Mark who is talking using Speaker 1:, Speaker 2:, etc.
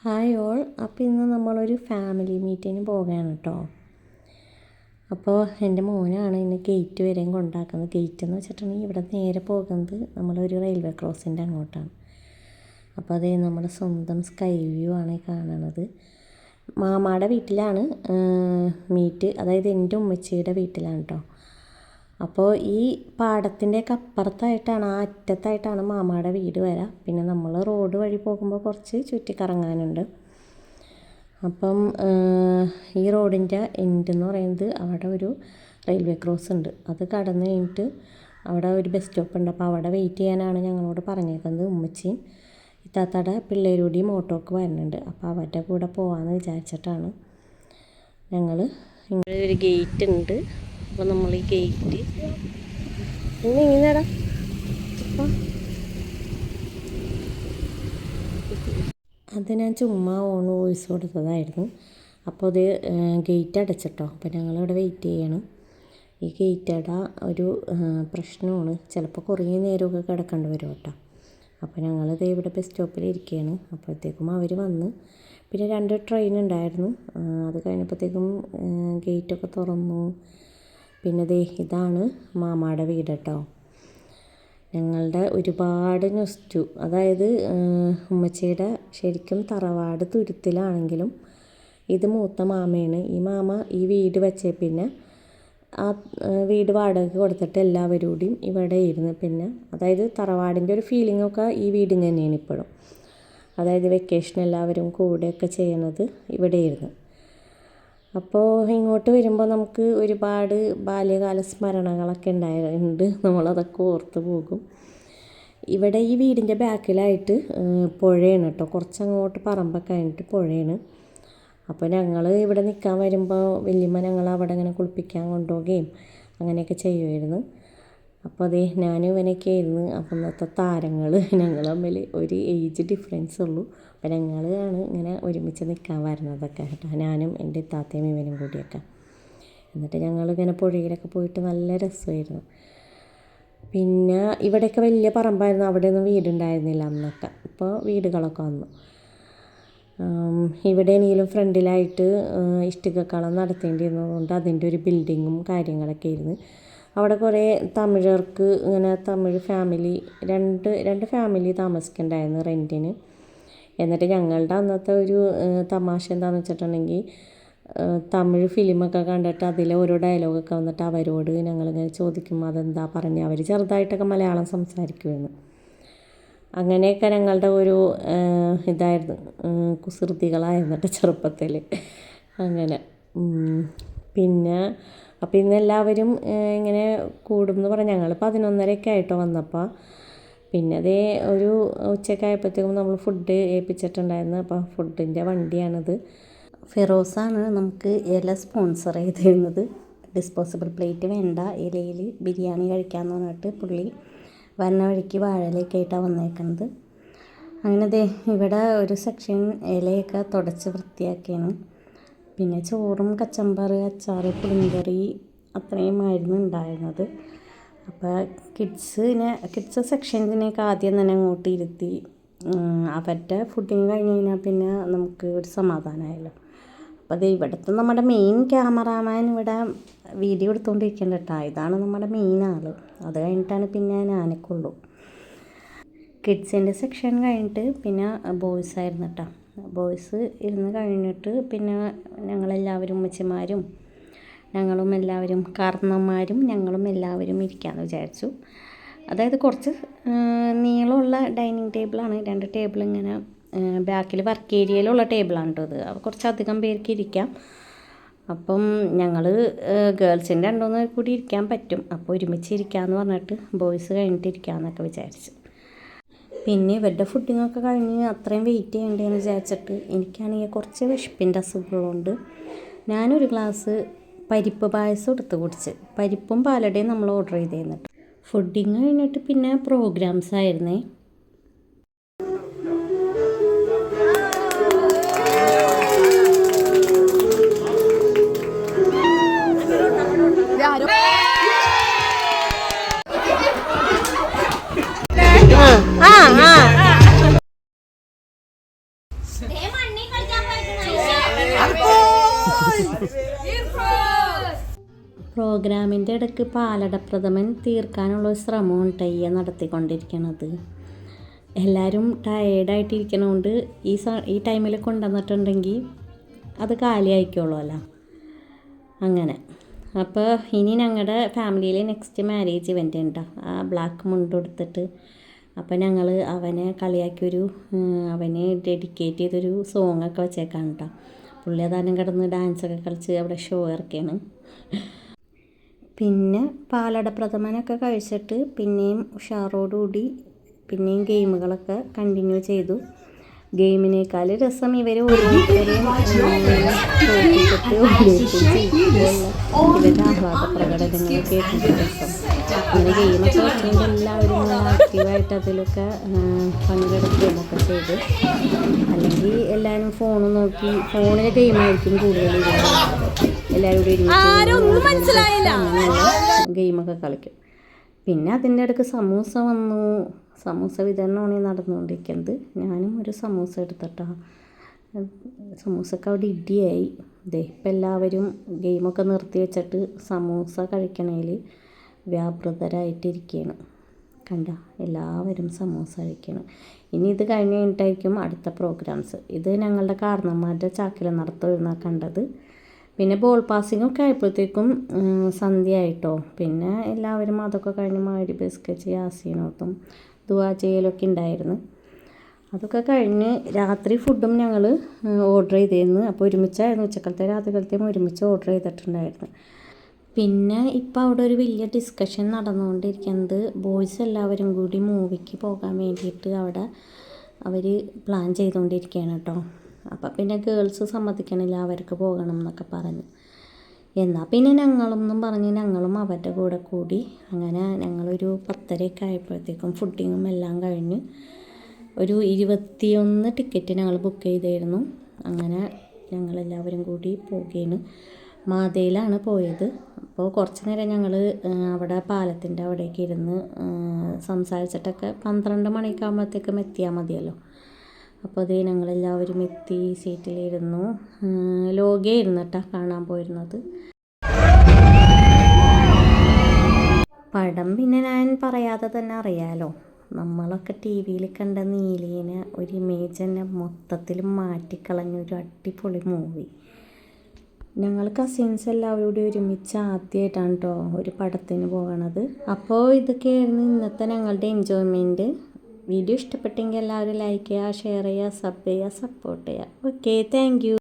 Speaker 1: Hi all. അപ്പോൾ ഇന്ന് നമ്മളൊരു ഫാമിലി മീറ്റിങ്ങിന് പോവുകയാണ് കേട്ടോ. അപ്പോൾ എൻ്റെ മോനാണ് ഇന്ന് ഗേറ്റ് വരെയും കൊണ്ടാക്കുന്നത്. ഗേറ്റ് എന്ന് വെച്ചിട്ടുണ്ടെങ്കിൽ ഇവിടെ നേരെ പോകുന്നത് നമ്മളൊരു റെയിൽവേ ക്രോസിൻ്റെ അങ്ങോട്ടാണ്. അപ്പോൾ അതേ നമ്മുടെ സ്വന്തം സ്കൈ വ്യൂ ആണ് കാണുന്നത്. മാമാടെ വീട്ടിലാണ് മീറ്റ്, അതായത് എൻ്റെ ഉമ്മച്ചിയുടെ വീട്ടിലാണ് കേട്ടോ. അപ്പോൾ ഈ പാടത്തിൻ്റെയൊക്കെ അപ്പുറത്തായിട്ടാണ്, ആ അറ്റത്തായിട്ടാണ് മാമാടെ വീട് വരിക. പിന്നെ നമ്മൾ റോഡ് വഴി പോകുമ്പോൾ കുറച്ച് ചുറ്റിക്കറങ്ങാനുണ്ട്. അപ്പം ഈ റോഡിൻ്റെ എൻഡ് എന്ന് പറയുന്നത് അവിടെ ഒരു റെയിൽവേ ക്രോസ് ഉണ്ട്. അത് കടന്ന് കഴിഞ്ഞിട്ട് അവിടെ ഒരു ബസ് സ്റ്റോപ്പ് ഉണ്ട്. അപ്പോൾ അവിടെ വെയിറ്റ് ചെയ്യാനാണ് ഞങ്ങളോട് പറഞ്ഞേക്കുന്നത്. ഉമ്മച്ചിയും ഇത്താത്തയുടെ പിള്ളേരൂടിയും ഓട്ടോക്ക് വരുന്നുണ്ട്. അപ്പോൾ അവരുടെ കൂടെ പോകാമെന്ന് വിചാരിച്ചിട്ടാണ് ഞങ്ങൾ. ഇങ്ങനെ ഒരു ഗേറ്റ് ഉണ്ട്. അപ്പോൾ നമ്മൾ ഈ ഗേറ്റ് ഇങ്ങനെടാ അത് ഞാൻ ചുമ്മാ ഓൺ വോയിസ് കൊടുത്തതായിരുന്നു. അപ്പോൾ അത് ഗേറ്റ് അടച്ചിട്ടോ. അപ്പോൾ ഞങ്ങളിവിടെ വെയിറ്റ് ചെയ്യണം. ഈ ഗേറ്റ് അട ഒരു പ്രശ്നമാണ്. ചിലപ്പോൾ കുറേ നേരമൊക്കെ കിടക്കേണ്ടി വരും കേട്ടോ. അപ്പോൾ ഞങ്ങളിത് ഇവിടെ ബസ് സ്റ്റോപ്പിൽ ഇരിക്കുകയാണ്. അപ്പോഴത്തേക്കും അവർ വന്ന്, പിന്നെ 2 ട്രെയിൻ ഉണ്ടായിരുന്നു. അത് കഴിഞ്ഞപ്പോഴത്തേക്കും ഗേറ്റൊക്കെ തുറന്നു. പിന്നെ ഇതാണ് മാമാടെ വീട് കേട്ടോ. ഞങ്ങളുടെ ഒരുപാട് നൊസ്റ്റു, അതായത് ഉമ്മച്ചിയുടെ ശരിക്കും തറവാട് തുരുത്തിലാണെങ്കിലും ഇത് മൂത്ത മാമയാണ്. ഈ മാമ ഈ വീട് വെച്ചേ പിന്നെ ആ വീട് വാടകയ്ക്ക് കൊടുത്തിട്ട് എല്ലാവരോടും ഇവിടെ ഇരുന്ന്, പിന്നെ അതായത് തറവാടിൻ്റെ ഒരു ഫീലിങ്ങൊക്കെ ഈ വീടിന് തന്നെയാണ് ഇപ്പോഴും. അതായത് വെക്കേഷൻ എല്ലാവരും കൂടെയൊക്കെ ചെയ്യണത് ഇവിടെ ഇരുന്ന്. അപ്പോൾ ഇങ്ങോട്ട് വരുമ്പോൾ നമുക്ക് ഒരുപാട് ബാല്യകാല സ്മരണകളൊക്കെ ഉണ്ടായിട്ടുണ്ട്. നമ്മളതൊക്കെ ഓർത്ത് പോകും. ഇവിടെ ഈ വീടിൻ്റെ ബാക്കിലായിട്ട് പുഴയാണ് കേട്ടോ. കുറച്ചങ്ങോട്ട് പറമ്പൊക്കെ കഴിഞ്ഞിട്ട് പുഴയാണ്. അപ്പോൾ ഞങ്ങൾ ഇവിടെ നിൽക്കാൻ വരുമ്പോൾ വല്യമ്മ ഞങ്ങൾ അവിടെ ഇങ്ങനെ കുളിപ്പിക്കാൻ കൊണ്ടുപോവുകയും അങ്ങനെയൊക്കെ ചെയ്യുമായിരുന്നു. അപ്പോൾ ഞാനും ഇവനൊക്കെ ആയിരുന്നു അപ്പം ഇന്നത്തെ താരങ്ങൾ. ഞങ്ങൾ തമ്മിൽ ഒരു ഏജ് ഡിഫറൻസ് ഉള്ളൂ. അപ്പോൾ ഞങ്ങളാണ് ഇങ്ങനെ ഒരുമിച്ച് നിൽക്കാൻ വരുന്നതൊക്കെ കേട്ടോ. ഞാനും എൻ്റെ താത്തയും ഇവനും കൂടിയൊക്കെ. എന്നിട്ട് ഞങ്ങളിങ്ങനെ പുഴയിലൊക്കെ പോയിട്ട് നല്ല രസമായിരുന്നു. പിന്നെ ഇവിടെയൊക്കെ വലിയ പറമ്പായിരുന്നു. അവിടെയൊന്നും വീടുണ്ടായിരുന്നില്ല അന്നൊക്കെ. ഇപ്പോൾ വീടുകളൊക്കെ വന്നു. ഇവിടെ ആണെങ്കിലും ഫ്രണ്ടിലായിട്ട് ഇഷ്ടികക്കളം നടത്തേണ്ടിയിരുന്നതുകൊണ്ട് അതിൻ്റെ ഒരു ബിൽഡിങ്ങും കാര്യങ്ങളൊക്കെ ആയിരുന്നു. അവിടെ കുറേ തമിഴർക്ക് ഇങ്ങനെ തമിഴ് ഫാമിലി രണ്ട് ഫാമിലി താമസിക്കുന്നുണ്ടായിരുന്നു റെൻറ്റിന്. എന്നിട്ട് ഞങ്ങളുടെ അന്നത്തെ ഒരു തമാശ എന്താണെന്ന് വെച്ചിട്ടുണ്ടെങ്കിൽ, തമിഴ് ഫിലിമൊക്കെ കണ്ടിട്ട് അതിലെ ഓരോ ഡയലോഗൊക്കെ വന്നിട്ട് അവരോട് ഞങ്ങളിങ്ങനെ ചോദിക്കും അതെന്താ പറഞ്ഞ്. അവർ ചെറുതായിട്ടൊക്കെ മലയാളം സംസാരിക്കുമായിരുന്നു. അങ്ങനെയൊക്കെ ഞങ്ങളുടെ ഒരു ഇതായിരുന്നു, കുസൃതികളായിരുന്നു കേട്ടോ ചെറുപ്പത്തിൽ. അങ്ങനെ പിന്നെ അപ്പോൾ ഇന്ന് എല്ലാവരും ഇങ്ങനെ കൂടും എന്ന് പറഞ്ഞ് ഞങ്ങൾ 11:30 ആയിട്ടോ വന്നപ്പോൾ. പിന്നെ ഒരു ഉച്ചയ്ക്കായപ്പോഴത്തേക്കും നമ്മൾ ഫുഡ് ഏൽപ്പിച്ചിട്ടുണ്ടായിരുന്നു. അപ്പോൾ ഫുഡിൻ്റെ വണ്ടിയാണിത്. ഫിറോസാണ് നമുക്ക് ഇല സ്പോൺസർ ചെയ്തിരുന്നത്. ഡിസ്പോസിബിൾ പ്ലേറ്റ് വേണ്ട, ഇലയിൽ ബിരിയാണി കഴിക്കാമെന്ന് പറഞ്ഞിട്ട് പുള്ളി വന്ന വഴിക്ക് വാഴയിലൊക്കെ ആയിട്ടാണ് വന്നേക്കുന്നത്. അങ്ങനെ ഇവിടെ ഒരു സെക്ഷൻ ഇലയൊക്കെ തുടച്ച് വൃത്തിയാക്കിയാണ്. പിന്നെ ചോറും കച്ചമ്പർ, അച്ചാറ്, പുളിങ്കറി അത്രയുമായിരുന്നു ഉണ്ടായിരുന്നത്. അപ്പോൾ കിഡ്സ് സെക്ഷൻസിനെയൊക്കെ ആദ്യം തന്നെ അങ്ങോട്ട് ഇരുത്തി അവരുടെ ഫുഡിങ് കഴിഞ്ഞ് കഴിഞ്ഞാൽ പിന്നെ നമുക്ക് ഒരു സമാധാനമായല്ലോ. അപ്പോൾ ഇവിടുത്തെ നമ്മുടെ മെയിൻ ക്യാമറാമാൻ ഇവിടെ വീഡിയോ എടുത്തുകൊണ്ടിരിക്കേണ്ട കേട്ടോ. ഇതാണ് നമ്മുടെ മെയിൻ ആൾ. അത് കഴിഞ്ഞിട്ടാണ് പിന്നെ ഞാനൊക്കെ ഉള്ളൂ. കിഡ്സിൻ്റെ സെക്ഷൻ കഴിഞ്ഞിട്ട് പിന്നെ ബോയ്സ് ആയിരുന്നു കേട്ടോ. ബോയ്സ് ഇരുന്ന് കഴിഞ്ഞിട്ട് പിന്നെ ഞങ്ങളെല്ലാവരും ഉമ്മച്ചിമാരും ഞങ്ങളും എല്ലാവരും കാരണന്മാരും ഞങ്ങളും എല്ലാവരും ഇരിക്കാമെന്ന് വിചാരിച്ചു. അതായത് കുറച്ച് നീളമുള്ള ഡൈനിങ് ടേബിളാണ്. 2 ടേബിൾ ഇങ്ങനെ ബാക്കിൽ വർക്ക് ഏരിയയിലുള്ള ടേബിളാണ് കേട്ടോ ഇത്. അപ്പോൾ കുറച്ചധികം പേർക്ക് ഇരിക്കാം. അപ്പം ഞങ്ങൾ ഗേൾസിൻ്റെ 2-3 പേർ കൂടി ഇരിക്കാൻ പറ്റും. അപ്പോൾ ഒരുമിച്ച് ഇരിക്കാമെന്ന് പറഞ്ഞിട്ട് ബോയ്സ് കഴിഞ്ഞിട്ട് ഇരിക്കാമെന്നൊക്കെ വിചാരിച്ചു. പിന്നെ ഇവരുടെ ഫുഡിങ്ങൊക്കെ കഴിഞ്ഞ് അത്രയും വെയിറ്റ് ചെയ്യേണ്ടതെന്ന് വിചാരിച്ചിട്ട് എനിക്കാണെങ്കിൽ കുറച്ച് വിശപ്പിൻ്റെ അസുഖമുള്ളതുകൊണ്ട് ഞാനൊരു ഗ്ലാസ് പരിപ്പ് പായസം എടുത്ത് കുടിച്ച്. പരിപ്പും പാലടയും നമ്മൾ ഓർഡർ ചെയ്തിരുന്നിട്ട് ഫുഡിങ് കഴിഞ്ഞിട്ട് പിന്നെ പ്രോഗ്രാംസ് ആയിരുന്നേ. പ്രോഗ്രാമിൻ്റെ ഇടയ്ക്ക് പാലടപ്രഥമൻ തീർക്കാനുള്ള ഒരു ശ്രമമാണ് ടയ്യ നടത്തിക്കൊണ്ടിരിക്കണത്. എല്ലാവരും ടയേർഡായിട്ടിരിക്കണോണ്ട് ഈ ടൈമിൽ കൊണ്ടുവന്നിട്ടുണ്ടെങ്കിൽ അത് കാലിയായിക്കോളുമല്ലോ. അങ്ങനെ അപ്പോൾ ഇനി ഞങ്ങളുടെ ഫാമിലിയിൽ നെക്സ്റ്റ് മാരേജ് ഇവൻ്റ് ഉണ്ടോ, ആ ബ്ലാക്ക് മുണ്ട് എടുത്തിട്ട് അപ്പോൾ ഞങ്ങൾ അവനെ കളിയാക്കിയൊരു അവനെ ഡെഡിക്കേറ്റ് ചെയ്തൊരു സോങ്ങൊക്കെ വെച്ചേക്കാണ് കേട്ടോ. പുള്ളി അതാനും കിടന്ന് ഡാൻസൊക്കെ കളിച്ച് അവിടെ ഷോ ഇറക്കിയാണ്. പിന്നെ പാലടപ്രഥമനൊക്കെ കഴിച്ചിട്ട് പിന്നെയും ഉഷാറോടുകൂടി പിന്നെയും ഗെയിമുകളൊക്കെ കണ്ടിന്യൂ ചെയ്തു. ഗെയിമിനേക്കാൾ രസം ഇവർ ഓരോരുത്തരെയും തോൽപ്പിച്ചിട്ട് ഇവരുടെ ആഹ്ലാദ പ്രകടനങ്ങൾ കേട്ടിട്ട് രസം. അങ്ങനെ ഗെയിമൊക്കെ വെച്ചുകൊണ്ട് എല്ലാവരും ആക്റ്റീവായിട്ട് അതിലൊക്കെ പങ്കെടുക്കുകയൊക്കെ ചെയ്ത്. അല്ലെങ്കിൽ എല്ലാവരും ഫോൺ നോക്കി ഫോണിലെ ഗെയിമായിരിക്കും കൂടുതൽ എല്ലാവരും കൂടി ഗെയിമൊക്കെ കളിക്കും. പിന്നെ അതിൻ്റെ ഇടയ്ക്ക് സമൂസ വന്നു. സമൂസ വിതരണമാണ് നടന്നുകൊണ്ടിരിക്കുന്നത്. ഞാനും ഒരു സമൂസ എടുത്തിട്ടാ. സമൂസക്ക് അവിടെ ഇടിയായി. ഇപ്പം എല്ലാവരും ഗെയിമൊക്കെ നിർത്തി വെച്ചിട്ട് സമൂസ കഴിക്കണേൽ വ്യാപൃതരായിട്ടിരിക്കുകയാണ്. കണ്ട എല്ലാവരും സമൂസ കഴിക്കണം. ഇനി ഇത് കഴിഞ്ഞ് കഴിഞ്ഞിട്ടായിരിക്കും അടുത്ത പ്രോഗ്രാംസ്. ഇത് ഞങ്ങളുടെ കാരണന്മാരുടെ ചാക്കിൽ നടത്തുന്ന കണ്ടത്. പിന്നെ ബോൾ പാസിങ്ങൊക്കെ ആയപ്പോഴത്തേക്കും സന്ധ്യയായിട്ടോ. പിന്നെ എല്ലാവരും അതൊക്കെ കഴിഞ്ഞ് മാരി ബിസ്ക്കറ്റ് യാസീനോത്തും ദുആ ചെയ്യലൊക്കെ ഉണ്ടായിരുന്നു. അതൊക്കെ കഴിഞ്ഞ് രാത്രി ഫുഡും ഞങ്ങൾ ഓർഡർ ചെയ്തിരുന്നു. അപ്പോൾ ഒരുമിച്ചായിരുന്നു ഉച്ചക്കലത്തെ രാത്രികളത്തെയും ഒരുമിച്ച് ഓർഡർ ചെയ്തിട്ടുണ്ടായിരുന്നു. പിന്നെ ഇപ്പോൾ അവിടെ ഒരു വലിയ ഡിസ്കഷൻ നടന്നുകൊണ്ടിരിക്കുന്നത് ബോയ്സ് എല്ലാവരും കൂടി മൂവിക്ക് പോകാൻ വേണ്ടിയിട്ട് അവിടെ അവർ പ്ലാൻ ചെയ്തുകൊണ്ടിരിക്കുകയാണ് കേട്ടോ. അപ്പം പിന്നെ ഗേൾസ് സമ്മതിക്കണില്ല, അവർക്ക് പോകണം എന്നൊക്കെ പറഞ്ഞു. എന്നാൽ പിന്നെ ഞങ്ങളൊന്നും പറഞ്ഞ് ഞങ്ങളും അവരുടെ കൂടെ കൂടി. അങ്ങനെ ഞങ്ങളൊരു 10:30 ആയപ്പോഴത്തേക്കും ഫുഡിങ്ങും എല്ലാം കഴിഞ്ഞ് ഒരു 21 ടിക്കറ്റ് ഞങ്ങൾ ബുക്ക് ചെയ്തായിരുന്നു. അങ്ങനെ ഞങ്ങളെല്ലാവരും കൂടി പോവുകയാണ്. മാതയിലാണ് പോയത്. അപ്പോൾ കുറച്ച് നേരം ഞങ്ങൾ അവിടെ പാലത്തിൻ്റെ അവിടേക്ക് ഇരുന്ന് സംസാരിച്ചിട്ടൊക്കെ 12 മണിയൊക്കെ ആകുമ്പോഴത്തേക്കും എത്തിയാൽ മതിയല്ലോ. അപ്പോൾ അതേ ഞങ്ങളെല്ലാവരും എത്തി, സീറ്റിലിരുന്നു. ലോകയായിരുന്നു കേട്ടോ കാണാൻ പോയിരുന്നത്. പടം പിന്നെ ഞാൻ പറയാതെ തന്നെ അറിയാലോ. നമ്മളൊക്കെ ടി വിയിൽ കണ്ട നീലീനെ ഒരു ഇമേജ് തന്നെ മൊത്തത്തിൽ മാറ്റിക്കളഞ്ഞൊരു അടിപൊളി മൂവി. ഞങ്ങൾ കസിൻസ് എല്ലാവരും കൂടി ഒരുമിച്ച് ആദ്യമായിട്ടാണ് കേട്ടോ ഒരു പടത്തിന് പോകണത്. അപ്പോൾ ഇതൊക്കെയായിരുന്നു ഇന്നത്തെ ഞങ്ങളുടെ എൻജോയ്മെൻറ്റ്. വീഡിയോ ഇഷ്ടപ്പെട്ടെങ്കിൽ എല്ലാവരും ലൈക്ക് ചെയ്യുക, ഷെയർ ചെയ്യുക, സബ് ചെയ്യുക, സപ്പോർട്ട് ചെയ്യുക. Okay, thank you.